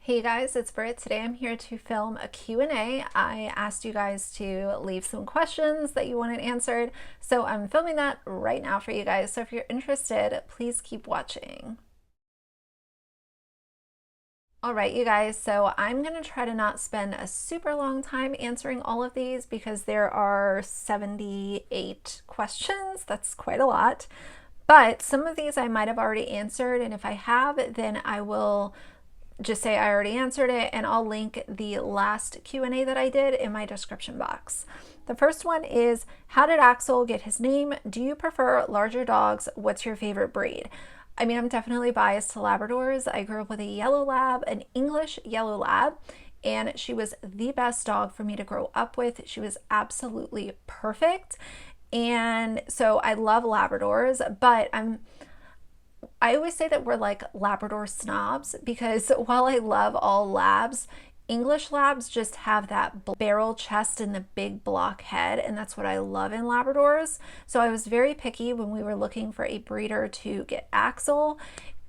Hey guys, it's Britt. Today I'm here to film a Q&A. I asked you guys to leave some questions that you wanted answered, so I'm filming that right now for you guys. So if you're interested, please keep watching. All right, you guys, so I'm going to try to not spend a super long time answering all of these because there are 78 questions. That's quite a lot. But some of these I might have already answered, and if I have, then I will just say I already answered it, and I'll link the last Q&A that I did in my description box. The first one is, how did Axel get his name? Do you prefer larger dogs? What's your favorite breed? I mean, I'm definitely biased to Labradors. I grew up with a yellow lab, an English yellow lab, and she was the best dog for me to grow up with. She was absolutely perfect. And so I love Labradors, but I always say that we're like Labrador snobs because while I love all labs, English labs just have that barrel chest and the big block head, and that's what I love in Labradors. So I was very picky when we were looking for a breeder to get Axel.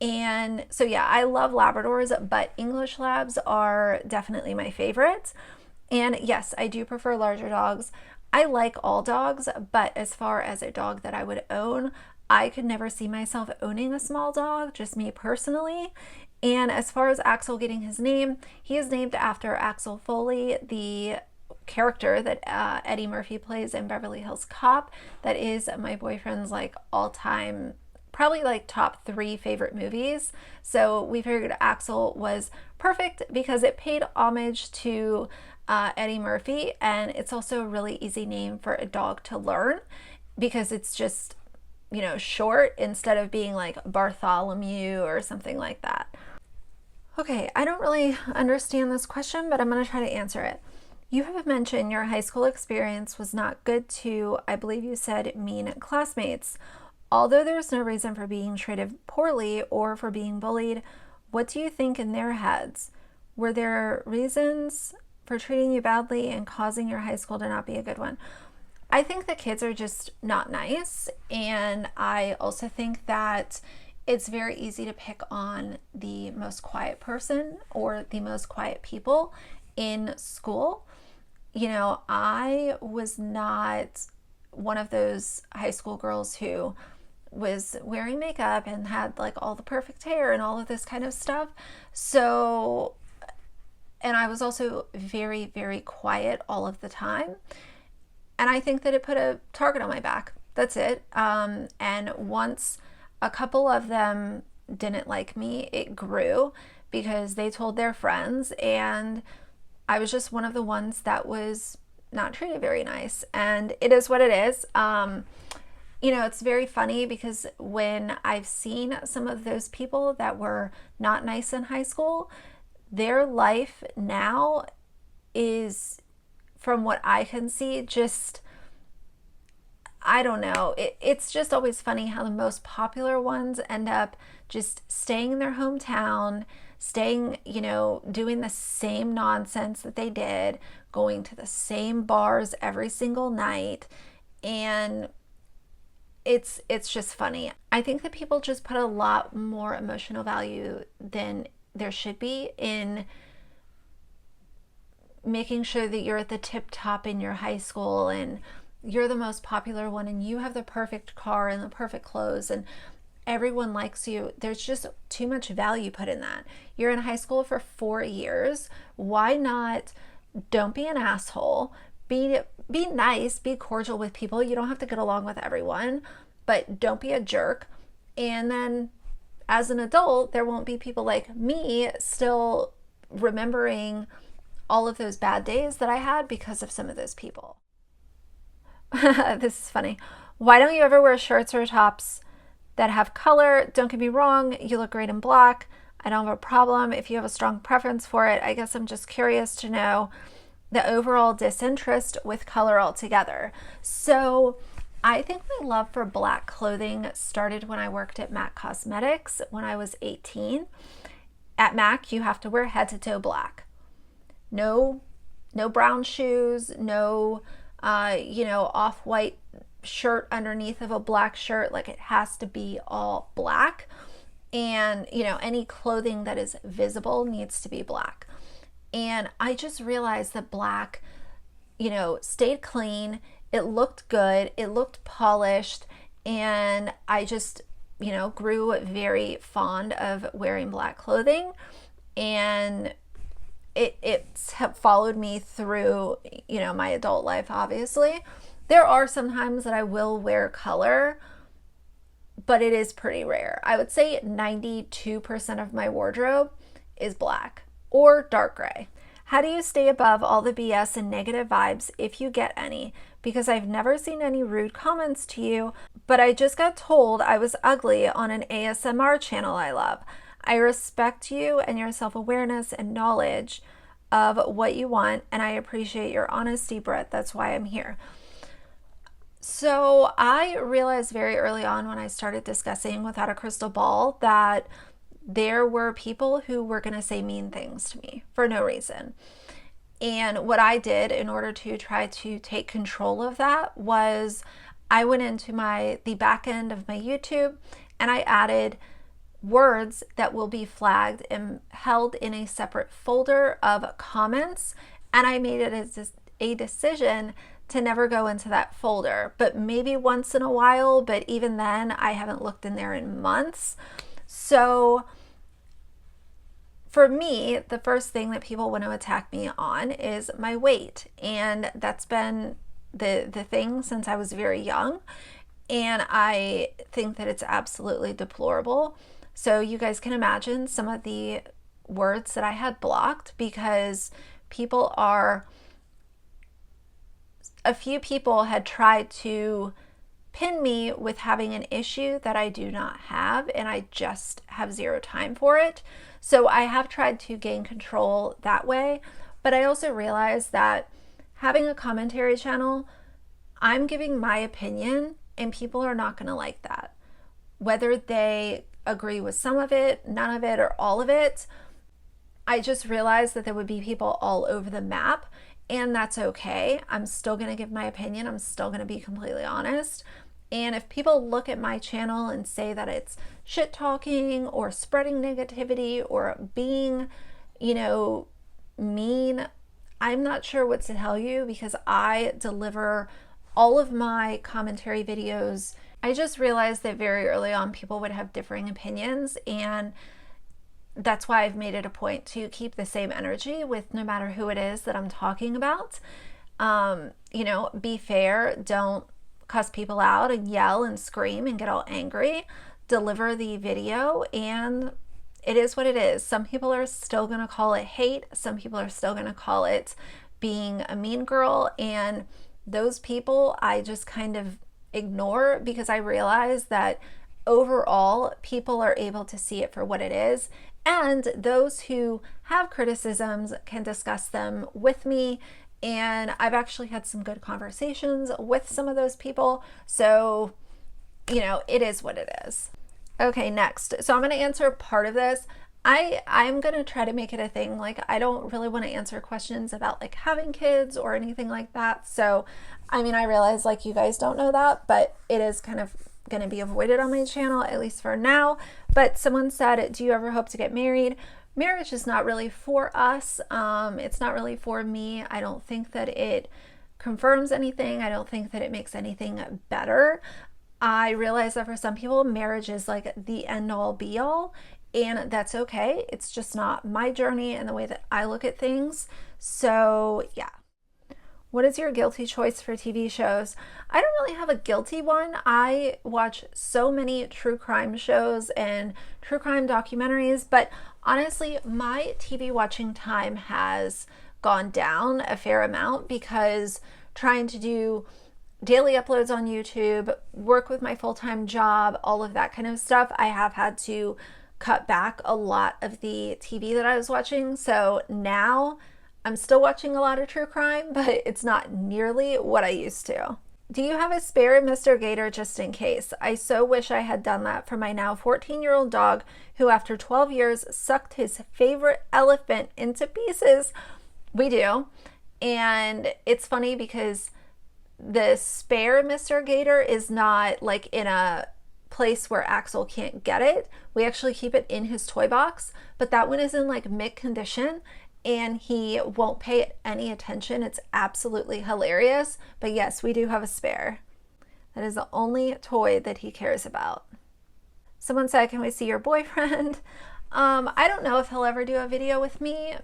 And so yeah, I love Labradors, but English labs are definitely my favorites. And yes, I do prefer larger dogs. I like all dogs, but as far as a dog that I would own, I could never see myself owning a small dog, just me personally. And as far as Axel getting his name, he is named after Axel Foley, the character that Eddie Murphy plays in Beverly Hills Cop. That is my boyfriend's like all-time, probably like top 3 favorite movies. So we figured Axel was perfect because it paid homage to Eddie Murphy, and it's also a really easy name for a dog to learn because it's just, you know, short instead of being like Bartholomew or something like that. Okay, I don't really understand this question, but I'm going to try to answer it. You have mentioned your high school experience was not good to, I believe you said, mean classmates. Although there's no reason for being treated poorly or for being bullied, what do you think in their heads? Were there reasons for treating you badly and causing your high school to not be a good one? I think the kids are just not nice, and I also think that it's very easy to pick on the most quiet person or the most quiet people in school. You know, I was not one of those high school girls who was wearing makeup and had like all the perfect hair and all of this kind of stuff. So, and I was also very, very quiet all of the time. And I think that it put a target on my back. That's it. And once a couple of them didn't like me, it grew because they told their friends, and I was just one of the ones that was not treated very nice. And it is what it is. You know, it's very funny because when I've seen some of those people that were not nice in high school, their life now is, from what I can see, just, I don't know. It's just always funny how the most popular ones end up just staying in their hometown, staying, you know, doing the same nonsense that they did, going to the same bars every single night. And it's just funny. I think that people just put a lot more emotional value than there should be in making sure that you're at the tip top in your high school and you're the most popular one and you have the perfect car and the perfect clothes and everyone likes you. There's just too much value put in that. You're in high school for 4 years. Why not? Don't be an asshole. Be nice, be cordial with people. You don't have to get along with everyone, but don't be a jerk. And then as an adult, there won't be people like me still remembering all of those bad days that I had because of some of those people. This is funny. Why don't you ever wear shirts or tops that have color? Don't get me wrong, you look great in black. I don't have a problem if you have a strong preference for it. I guess I'm just curious to know the overall disinterest with color altogether. So I think my love for black clothing started when I worked at MAC Cosmetics when I was 18. At MAC, you have to wear head to toe black. No brown shoes, no, off-white shirt underneath of a black shirt. Like, it has to be all black. And, you know, any clothing that is visible needs to be black. And I just realized that black, you know, stayed clean. It looked good. It looked polished. And I just, you know, grew very fond of wearing black clothing. And it's followed me through, you know, my adult life, obviously. There are some times that I will wear color, but it is pretty rare. I would say 92% of my wardrobe is black or dark gray. How do you stay above all the BS and negative vibes if you get any? Because I've never seen any rude comments to you, but I just got told I was ugly on an ASMR channel I love. I respect you and your self-awareness and knowledge of what you want, and I appreciate your honesty, Britt. That's why I'm here. So I realized very early on when I started discussing Without a Crystal Ball that there were people who were going to say mean things to me for no reason. And what I did in order to try to take control of that was I went into the back end of my YouTube and I added words that will be flagged and held in a separate folder of comments. And I made it a decision to never go into that folder, but maybe once in a while, but even then I haven't looked in there in months. So for me, the first thing that people want to attack me on is my weight. And that's been the thing since I was very young. And I think that it's absolutely deplorable. So you guys can imagine some of the words that I had blocked because a few people had tried to pin me with having an issue that I do not have, and I just have zero time for it. So I have tried to gain control that way, but I also realized that having a commentary channel, I'm giving my opinion and people are not going to like that. Whether they agree with some of it, none of it, or all of it, I just realized that there would be people all over the map, and that's okay. I'm still going to give my opinion. I'm still going to be completely honest. And if people look at my channel and say that it's shit talking or spreading negativity or being, you know, mean, I'm not sure what to tell you because I deliver all of my commentary videos. I just realized that very early on people would have differing opinions, and that's why I've made it a point to keep the same energy with no matter who it is that I'm talking about. You know, be fair, don't cuss people out and yell and scream and get all angry. Deliver the video, and it is what it is. Some people are still going to call it hate. Some people are still going to call it being a mean girl, and those people I just kind of ignore because I realize that overall people are able to see it for what it is, and those who have criticisms can discuss them with me, and I've actually had some good conversations with some of those people. So, you know, it is what it is. Okay, next. So I'm going to answer part of this. I'm going to try to make it a thing. Like, I don't really want to answer questions about like having kids or anything like that. So, I mean, I realize like you guys don't know that, but it is kind of going to be avoided on my channel, at least for now. But someone said, do you ever hope to get married? Marriage is not really for us. It's not really for me. I don't think that it confirms anything. I don't think that it makes anything better. I realize that for some people, marriage is like the end all be all, and that's okay. It's just not my journey and the way that I look at things. So yeah. What is your guilty choice for TV shows? I don't really have a guilty one. I watch so many true crime shows and true crime documentaries, but honestly, my TV watching time has gone down a fair amount because trying to do daily uploads on YouTube, work with my full-time job, all of that kind of stuff, I have had to cut back a lot of the TV that I was watching. So now I'm still watching a lot of true crime, but it's not nearly what I used to. Do you have a spare Mr. Gator just in case? I so wish I had done that for my now 14-year-old dog who after 12 years sucked his favorite elephant into pieces. We do. And it's funny because the spare Mr. Gator is not like in a place where Axel can't get it. We actually keep it in his toy box, but that one is in like mint condition and he won't pay it any attention. It's absolutely hilarious. But yes, we do have a spare. That is the only toy that he cares about. Someone said, can we see your boyfriend? I don't know if he'll ever do a video with me.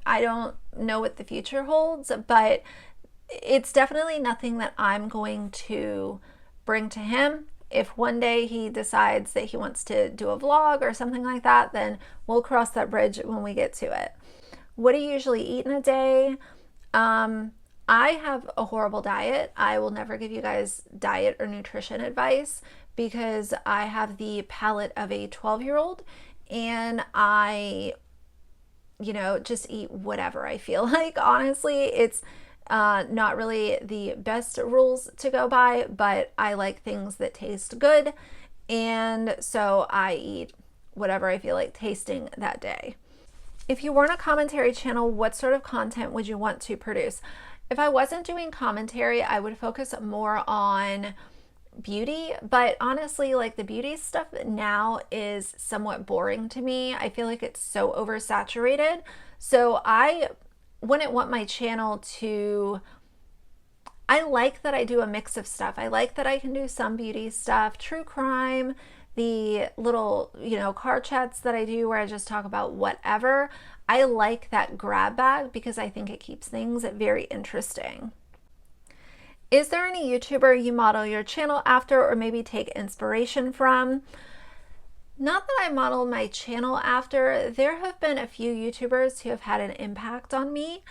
I don't know what the future holds, but it's definitely nothing that I'm going to bring to him. If one day he decides that he wants to do a vlog or something like that, then we'll cross that bridge when we get to it. What do you usually eat in a day? I have a horrible diet. I will never give you guys diet or nutrition advice because I have the palate of a 12-year-old and I, just eat whatever I feel like. Honestly, it's not really the best rules to go by, but I like things that taste good. And so I eat whatever I feel like tasting that day. If you weren't a commentary channel, what sort of content would you want to produce? If I wasn't doing commentary, I would focus more on beauty, but honestly, like the beauty stuff now is somewhat boring to me. I feel like it's so oversaturated. So I wouldn't want my channel to, I like that I do a mix of stuff. I like that I can do some beauty stuff, true crime, the little, car chats that I do where I just talk about whatever. I like that grab bag because I think it keeps things very interesting. Is there any YouTuber you model your channel after or maybe take inspiration from? Not that I modeled my channel after. There have been a few YouTubers who have had an impact on me,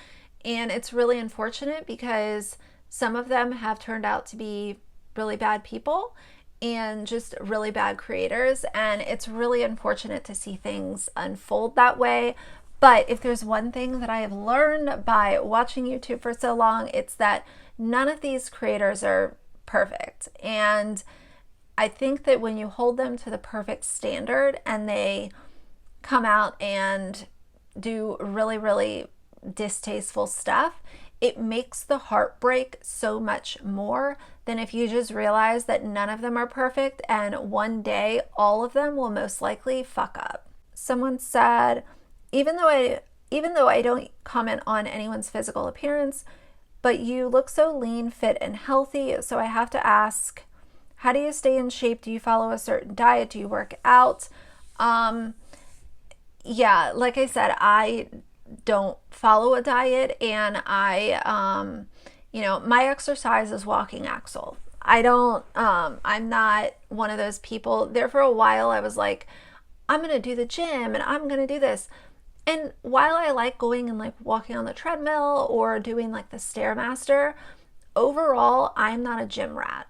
and it's really unfortunate because some of them have turned out to be really bad people and just really bad creators, and it's really unfortunate to see things unfold that way. But if there's one thing that I have learned by watching YouTube for so long, it's that none of these creators are perfect. And I think that when you hold them to the perfect standard and they come out and do really, really distasteful stuff, it makes the heartbreak so much more than if you just realize that none of them are perfect and one day all of them will most likely fuck up. Someone said, even though I don't comment on anyone's physical appearance, but you look so lean, fit, and healthy, so I have to ask, how do you stay in shape? Do you follow a certain diet? Do you work out? Yeah, like I said, I don't follow a diet, and I, my exercise is walking Axel. I'm not one of those people. There for a while, I was like, I'm going to do the gym and I'm going to do this. And while I like going and like walking on the treadmill or doing like the Stairmaster, overall, I'm not a gym rat.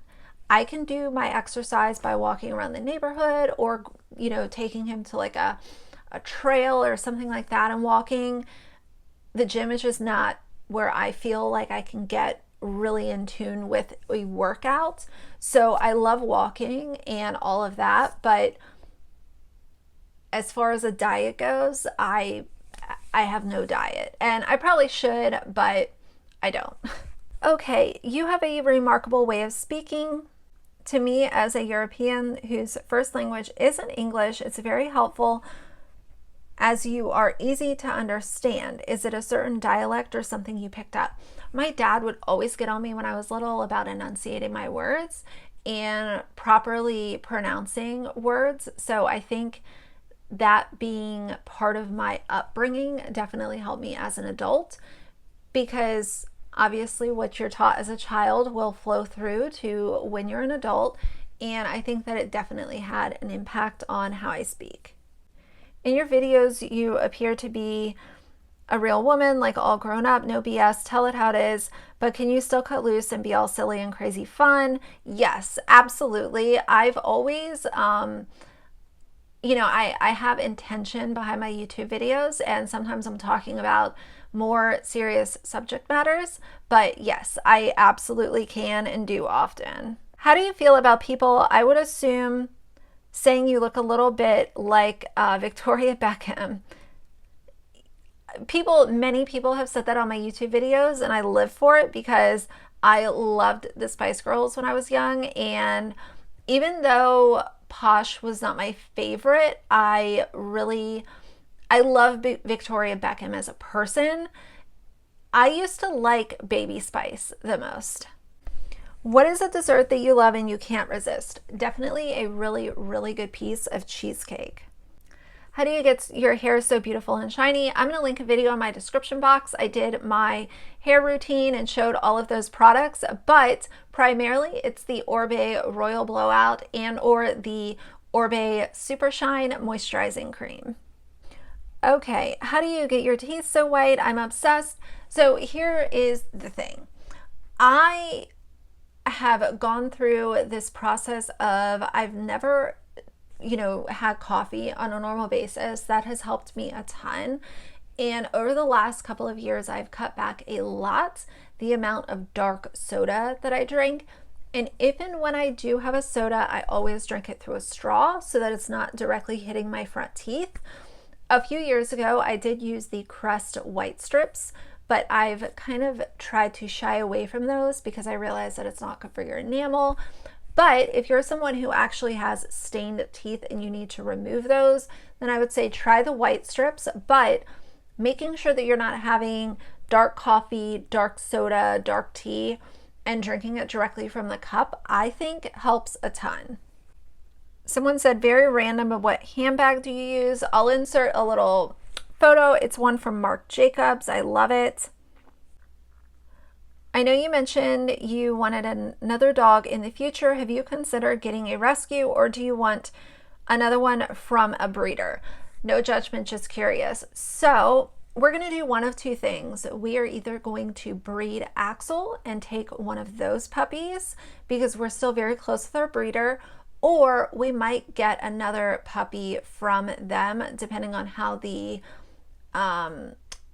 I can do my exercise by walking around the neighborhood or, taking him to like a trail or something like that and walking. The gym is just not where I feel like I can get really in tune with a workout. So I love walking and all of that, but as far as a diet goes, I have no diet, and I probably should, but I don't. Okay, you have a remarkable way of speaking. To me, as a European whose first language isn't English, it's very helpful as you are easy to understand. Is it a certain dialect or something you picked up? My dad would always get on me when I was little about enunciating my words and properly pronouncing words. So I think that being part of my upbringing definitely helped me as an adult, because obviously what you're taught as a child will flow through to when you're an adult. And I think that it definitely had an impact on how I speak. In your videos, you appear to be a real woman, like all grown up, no BS, tell it how it is, but can you still cut loose and be all silly and crazy fun? Yes, absolutely. I've always, I have intention behind my YouTube videos, and sometimes I'm talking about more serious subject matters, but yes, I absolutely can and do often. How do you feel about people, I would assume, saying you look a little bit like Victoria Beckham? Many people have said that on my YouTube videos, and I live for it because I loved the Spice Girls when I was young, and even though Posh was not my favorite. I love Victoria Beckham as a person. I used to like Baby Spice the most. What is a dessert that you love and you can't resist? Definitely a really, really good piece of cheesecake. How do you get your hair so beautiful and shiny? I'm going to link a video in my description box. I did my hair routine and showed all of those products, but primarily it's the Orbe Royal Blowout and or the Orbe Super Shine Moisturizing Cream. Okay, how do you get your teeth so white? I'm obsessed. So here is the thing. I have gone through this process of I've never had coffee on a normal basis. That has helped me a ton. And over the last couple of years, I've cut back a lot the amount of dark soda that I drink. And if and when I do have a soda, I always drink it through a straw so that it's not directly hitting my front teeth. A few years ago, I did use the Crest white strips, but I've kind of tried to shy away from those because I realize that it's not good for your enamel. But if you're someone who actually has stained teeth and you need to remove those, then I would say try the white strips, but making sure that you're not having dark coffee, dark soda, dark tea, and drinking it directly from the cup, I think helps a ton. Someone said, very random, but what handbag do you use? I'll insert a little photo. It's one from Marc Jacobs. I love it. I know you mentioned you wanted another dog in the future. Have you considered getting a rescue, or do you want another one from a breeder? No judgment, just curious. So we're going to do one of two things. We are either going to breed Axel and take one of those puppies because we're still very close with our breeder, or we might get another puppy from them depending on how the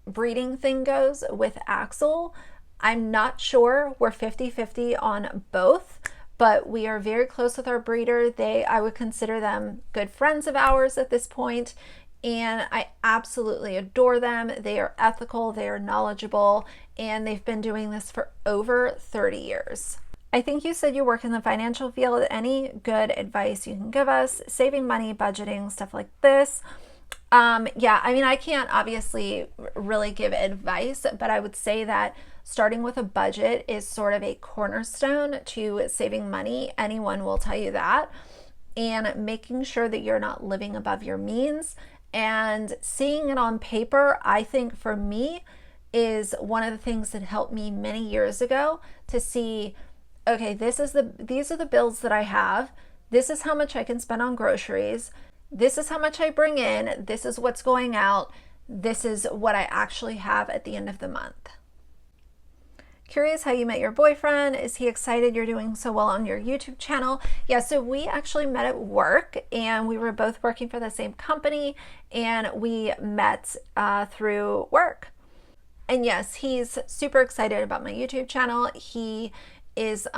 breeding thing goes with Axel. I'm not sure. We're 50-50 on both, but we are very close with our breeder. I would consider them good friends of ours at this point, and I absolutely adore them. They are ethical, they are knowledgeable, and they've been doing this for over 30 years. I think you said you work in the financial field. Any good advice you can give us? Saving money, budgeting, stuff like this. Yeah, I mean, I can't obviously really give advice, but I would say that starting with a budget is sort of a cornerstone to saving money. Anyone will tell you that. And making sure that you're not living above your means and seeing it on paper, I think for me is one of the things that helped me many years ago to see, okay, these are the bills that I have. This is how much I can spend on groceries. This is how much I bring in. This is what's going out. This is what I actually have at the end of the month. Curious how you met your boyfriend. Is he excited you're doing so well on your YouTube channel? Yeah, so we actually met at work, and we were both working for the same company, and we met through work. And yes, he's super excited about my YouTube channel. He is,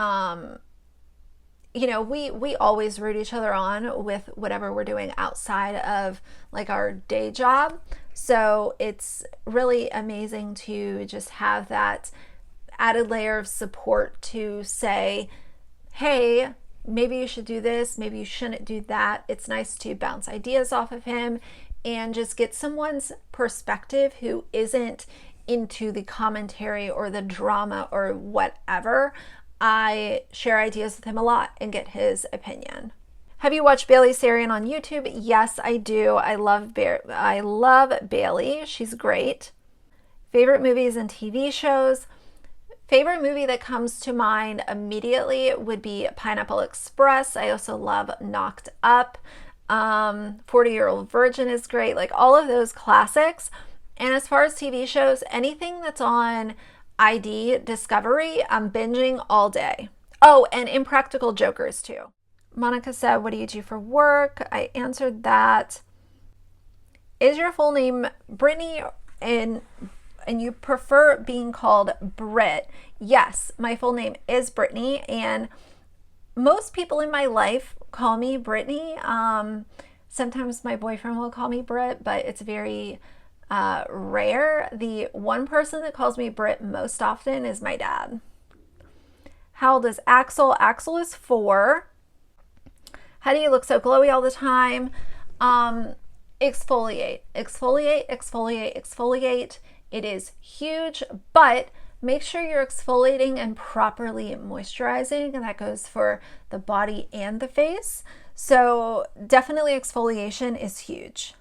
we always root each other on with whatever we're doing outside of like our day job. So it's really amazing to just have that added layer of support to say, hey, maybe you should do this, maybe you shouldn't do that. It's nice to bounce ideas off of him and just get someone's perspective who isn't into the commentary or the drama or whatever. I share ideas with him a lot and get his opinion. Have you watched Bailey Sarian on YouTube? Yes, I do. I love Bailey. She's great. Favorite movies and TV shows? Favorite movie that comes to mind immediately would be Pineapple Express. I also love Knocked Up. 40-Year-Old Virgin is great. Like all of those classics. And as far as TV shows, anything that's on ID Discovery, I'm binging all day. Oh, and Impractical Jokers too. Monica said, what do you do for work? I answered that. Is your full name Brittany and you prefer being called Britt? Yes, my full name is Brittany, and most people in my life call me Brittany. Sometimes my boyfriend will call me Britt, but it's very rare. The one person that calls me Britt most often is my dad. How old is Axel? Axel is 4. How do you look so glowy all the time? Exfoliate, exfoliate, exfoliate, exfoliate. It is huge, but make sure you're exfoliating and properly moisturizing, and that goes for the body and the face. So definitely exfoliation is huge.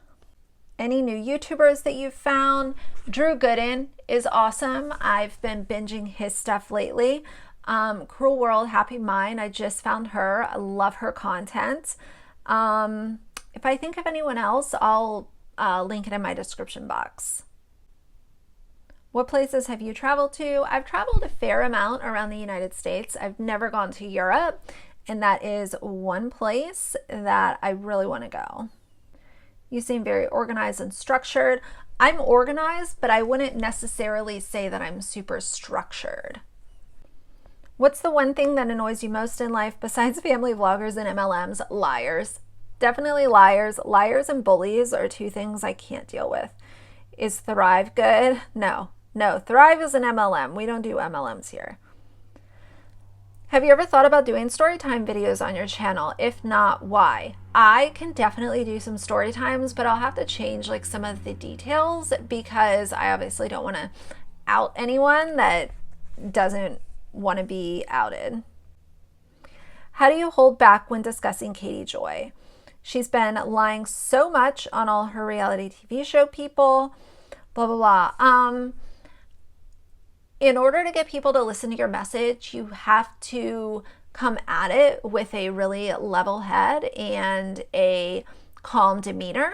Any new YouTubers that you've found? Drew Gooden is awesome. I've been binging his stuff lately. Cruel World, Happy Mind, I just found her. I love her content. If I think of anyone else, I'll link it in my description box. What places have you traveled to? I've traveled a fair amount around the United States. I've never gone to Europe, and that is one place that I really want to go. You seem very organized and structured. I'm organized, but I wouldn't necessarily say that I'm super structured. What's the one thing that annoys you most in life besides family vloggers and MLMs? Liars. Definitely liars. Liars and bullies are two things I can't deal with. Is Thrive good? No. Thrive is an MLM. We don't do MLMs here. Have you ever thought about doing story time videos on your channel? If not, why? I can definitely do some story times, but I'll have to change like some of the details because I obviously don't want to out anyone that doesn't want to be outed. How do you hold back when discussing Katie Joy? She's been lying so much on all her reality TV show people, blah, blah, blah. In order to get people to listen to your message, you have to come at it with a really level head and a calm demeanor.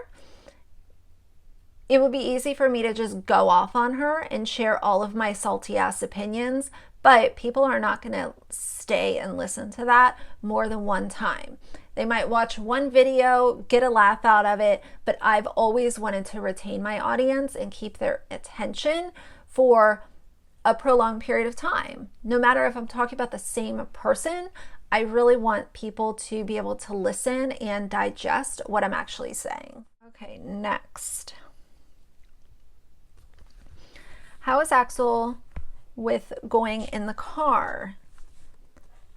It would be easy for me to just go off on her and share all of my salty ass opinions, but people are not going to stay and listen to that more than one time. They might watch one video, get a laugh out of it, but I've always wanted to retain my audience and keep their attention for a prolonged period of time. No matter if I'm talking about the same person, I really want people to be able to listen and digest what I'm actually saying. Okay, next. How is Axel with going in the car?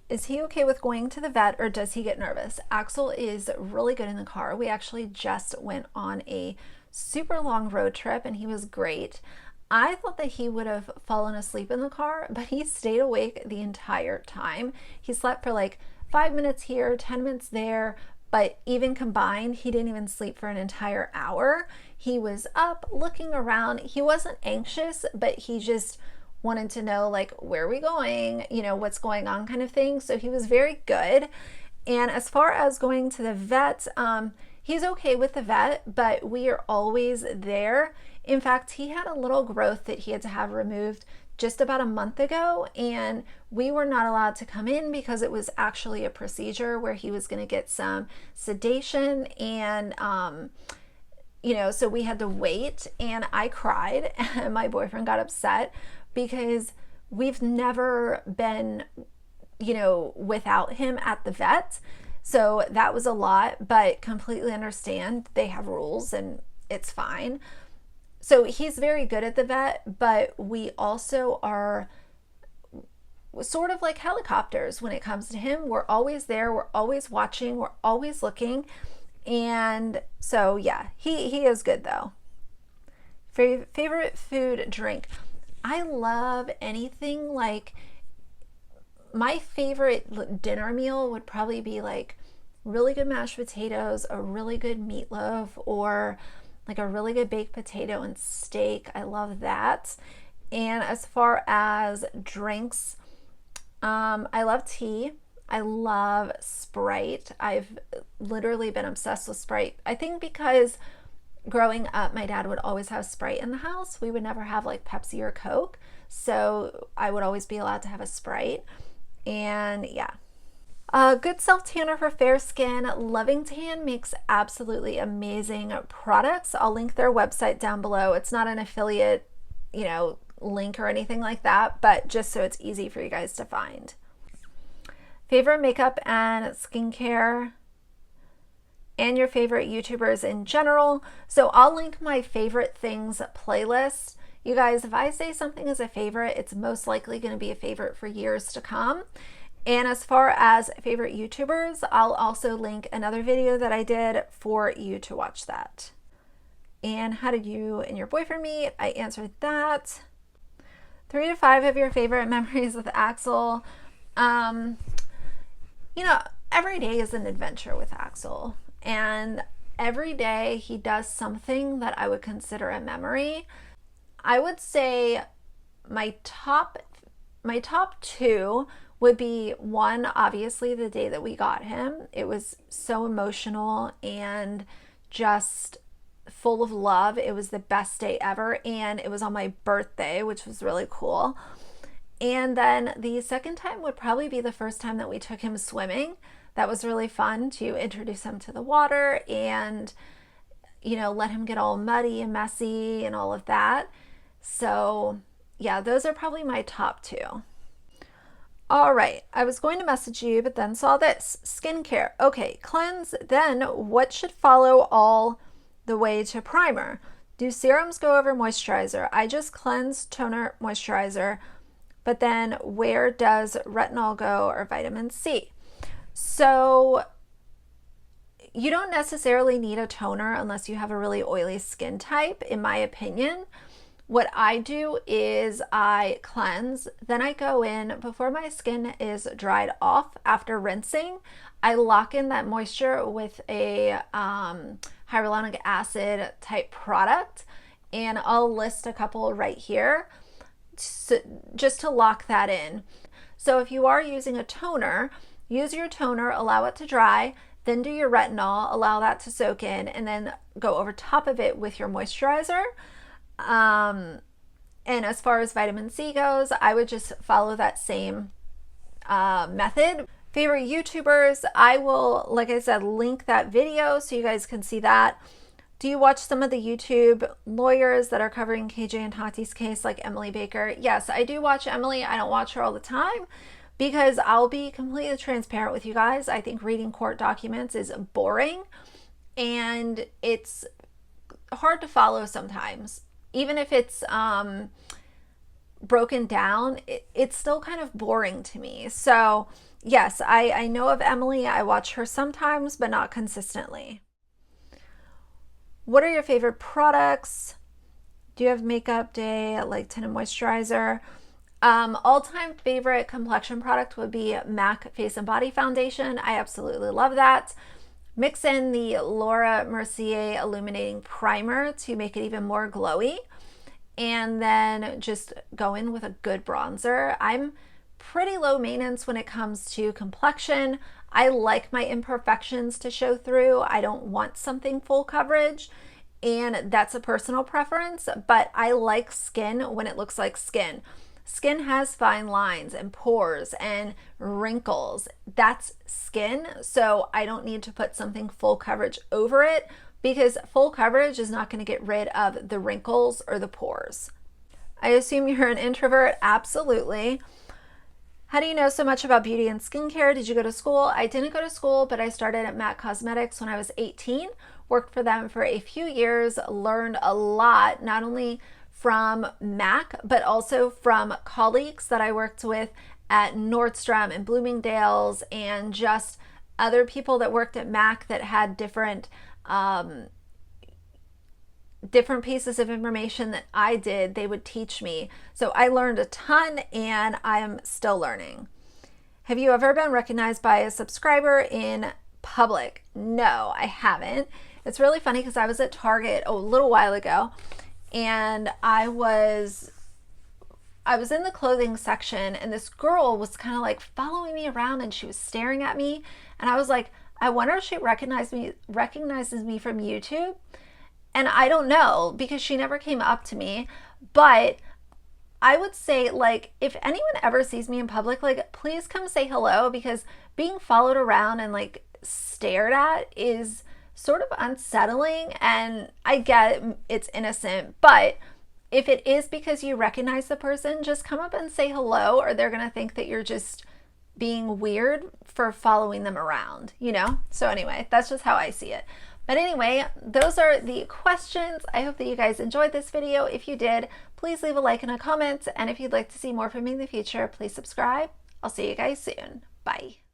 Is he okay with going to the vet or does he get nervous? Axel is really good in the car. We actually just went on a super long road trip and he was great. I thought that he would have fallen asleep in the car, but he stayed awake the entire time. He slept for like 5 minutes here, 10 minutes there, but even combined, he didn't even sleep for an entire hour. He was up looking around. He wasn't anxious, but he just wanted to know like, where are we going? You know, what's going on kind of thing. So he was very good. And as far as going to the vet, he's okay with the vet, but we are always there. In fact, he had a little growth that he had to have removed just about a month ago, and we were not allowed to come in because it was actually a procedure where he was going to get some sedation and, so we had to wait, and I cried, and my boyfriend got upset because we've never been, without him at the vet. So that was a lot, but completely understand they have rules and it's fine. So he's very good at the vet, but we also are sort of like helicopters when it comes to him. We're always there. We're always watching. We're always looking. And so, yeah, he is good though. Favorite food, drink. I love anything like, my favorite dinner meal would probably be like really good mashed potatoes, a really good meatloaf, or like a really good baked potato and steak. I love that. And as far as drinks, I love tea. I love Sprite. I've literally been obsessed with Sprite. I think because growing up, my dad would always have Sprite in the house. We would never have like Pepsi or Coke. So I would always be allowed to have a Sprite. And yeah. Good self-tanner for fair skin. Loving Tan makes absolutely amazing products. I'll link their website down below. It's not an affiliate, link or anything like that, but just so it's easy for you guys to find. Favorite makeup and skincare and your favorite YouTubers in general. So I'll link my favorite things playlist. You guys, if I say something is a favorite, it's most likely going to be a favorite for years to come. And as far as favorite YouTubers, I'll also link another video that I did for you to watch that. And how did you and your boyfriend meet? I answered that. 3 to 5 of your favorite memories with Axel. You know, every day is an adventure with Axel. And every day he does something that I would consider a memory. I would say my top 2 would be, one, obviously the day that we got him. It was so emotional and just full of love. It was the best day ever, and it was on my birthday, which was really cool. And then the second time would probably be the first time that we took him swimming. That was really fun to introduce him to the water and, you know, let him get all muddy and messy and all of that. So yeah, those are probably my top 2. All right, I was going to message you, but then saw this. Skincare. Okay, cleanse. Then what should follow all the way to primer? Do serums go over moisturizer? I just cleanse, toner, moisturizer, but then where does retinol go or vitamin C? So you don't necessarily need a toner unless you have a really oily skin type, in my opinion. What I do is I cleanse, then I go in before my skin is dried off after rinsing. I lock in that moisture with a hyaluronic acid type product, and I'll list a couple right here just to lock that in. So if you are using a toner, use your toner, allow it to dry, then do your retinol, allow that to soak in, and then go over top of it with your moisturizer. And as far as vitamin C goes, I would just follow that same method. Favorite YouTubers, I will, like I said, link that video so you guys can see that. Do you watch some of the YouTube lawyers that are covering KJ and Tati's case, like Emily Baker? Yes, I do watch Emily. I don't watch her all the time because I'll be completely transparent with you guys. I think reading court documents is boring and it's hard to follow sometimes. Even if it's broken down, it's still kind of boring to me. So yes, I know of Emily. I watch her sometimes, but not consistently. What are your favorite products? Do you have makeup day, like tinted moisturizer? All-time favorite complexion product would be MAC Face and Body Foundation. I absolutely love that. Mix in the Laura Mercier Illuminating Primer to make it even more glowy. And then just go in with a good bronzer. I'm pretty low maintenance when it comes to complexion. I like my imperfections to show through. I don't want something full coverage, and that's a personal preference, but I like skin when it looks like skin. Skin has fine lines and pores and wrinkles. That's skin, so I don't need to put something full coverage over it because full coverage is not going to get rid of the wrinkles or the pores. I assume you're an introvert. Absolutely. How do you know so much about beauty and skincare? Did you go to school? I didn't go to school, but I started at MAC Cosmetics when I was 18, worked for them for a few years, learned a lot, not only from MAC, but also from colleagues that I worked with at Nordstrom and Bloomingdale's and just other people that worked at MAC that had different pieces of information that I did. They would teach me. So I learned a ton and I am still learning. Have you ever been recognized by a subscriber in public? No, I haven't. It's really funny because I was at Target a little while ago and I was in the clothing section and this girl was kind of like following me around and she was staring at me and I was like, I wonder if she recognizes me from YouTube. And I don't know because she never came up to me, but I would say, like, if anyone ever sees me in public, like, please come say hello because being followed around and like stared at is sort of unsettling. And I get it's innocent, but if it is because you recognize the person, just come up and say hello or they're going to think that you're just being weird for following them around, you know? So anyway, that's just how I see it. But anyway, those are the questions. I hope that you guys enjoyed this video. If you did, please leave a like and a comment. And if you'd like to see more from me in the future, please subscribe. I'll see you guys soon. Bye.